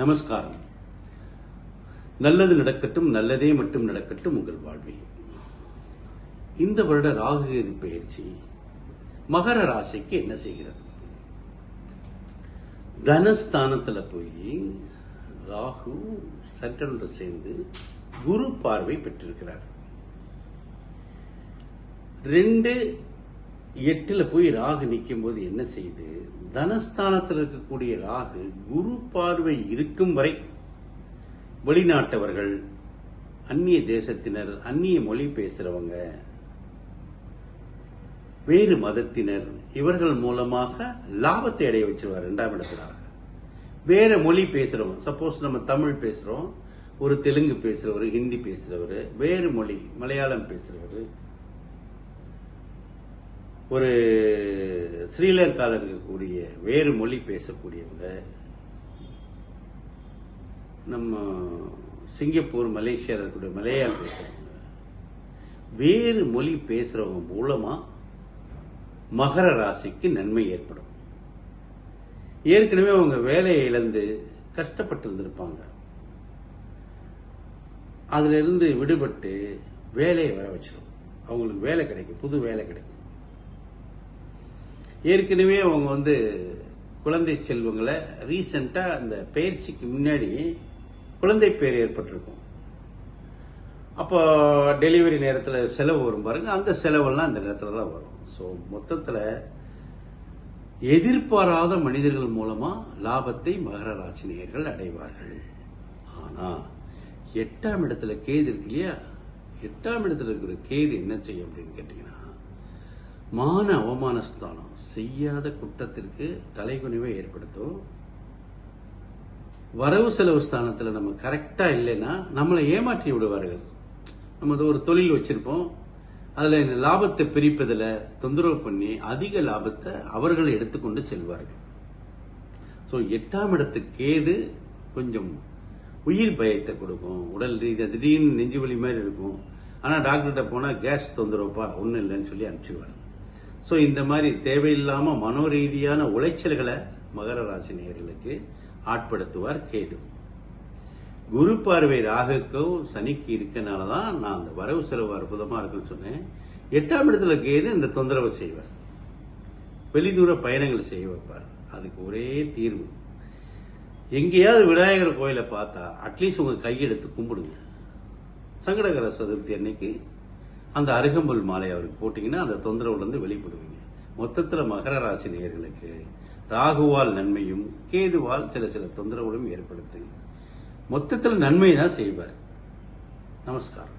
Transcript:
நமஸ்காரம். நல்லது நடக்கட்டும், நல்லதே மட்டும் நடக்கட்டும் உங்கள் வாழ்வில். இந்த வருட ராகுகேது பயிற்சி மகர ராசிக்கு என்ன செய்கிறது? தனஸ்தானத்துல போய் ராகு சட்டொன்று சேர்ந்து குரு பார்வை பெற்றிருக்கிறார். 2-8 போய் ராகு நிற்கும் போது என்ன செய்து, தனஸ்தானத்தில் இருக்கக்கூடிய ராகு குரு பார்வை இருக்கும் வரை வெளிநாட்டவர்கள், அந்நிய தேசத்தினர், அந்நிய மொழி பேசுறவங்க, வேறு மதத்தினர், இவர்கள் மூலமாக லாபத்தை அடைய வச்சிருவார். 2ஆம் இடத்துல வேற மொழி பேசுறவங்க, சப்போஸ் நம்ம தமிழ் பேசுறோம், ஒரு தெலுங்கு பேசுறவர், ஹிந்தி பேசுறவர், வேறு மொழி மலையாளம் பேசுறவர், ஒரு ஸ்ரீலங்காவில் இருக்கக்கூடிய வேறு மொழி பேசக்கூடியவங்க, நம்ம சிங்கப்பூர் மலேசியாவில் இருக்கக்கூடிய மலையாளம் பேசுறவங்க, வேறு மொழி பேசுறவங்க மூலமா மகர ராசிக்கு நன்மை ஏற்படும். ஏற்கனவே அவங்க வேலையை இழந்து கஷ்டப்பட்டு இருந்திருப்பாங்க. அதுல இருந்து விடுபட்டு வேலையை வர வச்சிடும். அவங்களுக்கு வேலை கிடைக்கும், புது வேலை கிடைக்கும். ஏற்கனவே அவங்க குழந்தை செல்வங்களை ரீசெண்டா அந்த பயிற்சிக்கு முன்னாடி குழந்தை பேர் ஏற்பட்டிருக்கும். அப்போ டெலிவரி நேரத்தில் செலவு வரும் பாருங்க, அந்த செலவெல்லாம் அந்த நேரத்தில் தான் வரும். ஸோ மொத்தத்தில் எதிர்பாராத மனிதர்கள் மூலமா லாபத்தை மகர ராசி நேயர்கள் அடைவார்கள். ஆனா 8ஆம் இடத்துல கேது இருக்கு இல்லையா, 8ஆம் இடத்துல இருக்கிற கேது என்ன செய்யும் அப்படின்னு கேட்டீங்கன்னா, மான அவமான ஸ்தானம், செய்யாத குற்றத்திற்கு தலைகுனிவை ஏற்படுத்தும். வரவு செலவு ஸ்தானத்தில் நம்ம கரெக்டா இல்லைன்னா நம்மளை ஏமாற்றி விடுவார்கள். நம்ம ஒரு தொழில் வச்சிருப்போம், அதுல லாபத்தை பிரிப்பதில் தொந்தரவு பண்ணி அதிக லாபத்தை அவர்கள் எடுத்துக்கொண்டு செல்வார்கள். ஸோ 8ஆம் இடத்து கேது கொஞ்சம் உயிர் பயத்தை கொடுக்கும். உடல் ரீதியாக திடீர்னு நெஞ்சு வலி மாதிரி இருக்கும். ஆனால் டாக்டர்கிட்ட போனால் கேஸ் தொந்தரவுப்பா ஒன்றும் இல்லைன்னு சொல்லி அனுப்பிச்சிடுவார். ஸோ இந்த மாதிரி தேவையில்லாம மனோரீதியான உளைச்சல்களை மகர ராசி நேயர்களுக்கு ஆட்படுத்துவார் கேது. குரு பார்வை ராகுக்கோ சனிக்கு இருக்கனாலதான் நான் அந்த வரவு செலவு அற்புதமா இருக்குன்னு சொன்னேன். 8ஆம் இடத்துல கேது இந்த தொந்தரவு செய்வார், வெளிதூர பயணங்கள் செய்ய வைப்பார். அதுக்கு ஒரே தீர்வு, எங்கேயாவது விநாயகர் கோயிலை பார்த்தா அட்லீஸ்ட் உங்க கையெடுத்து கும்பிடுங்க. சங்கடகர சதுர்த்தி அன்னைக்கு அந்த அருகம்புல் மாலை அவருக்கு போட்டீங்கன்னா அந்த தொந்தரவுல இருந்து வெளிப்படுவீங்க. மொத்தத்துல மகர ராசி நேயர்களுக்கு ராகுவால் நன்மையும் கேதுவால் சில தொந்தரவுகளும் ஏற்படுத்து. மொத்தத்தில் நன்மை தான் செய்வார். நமஸ்காரம்.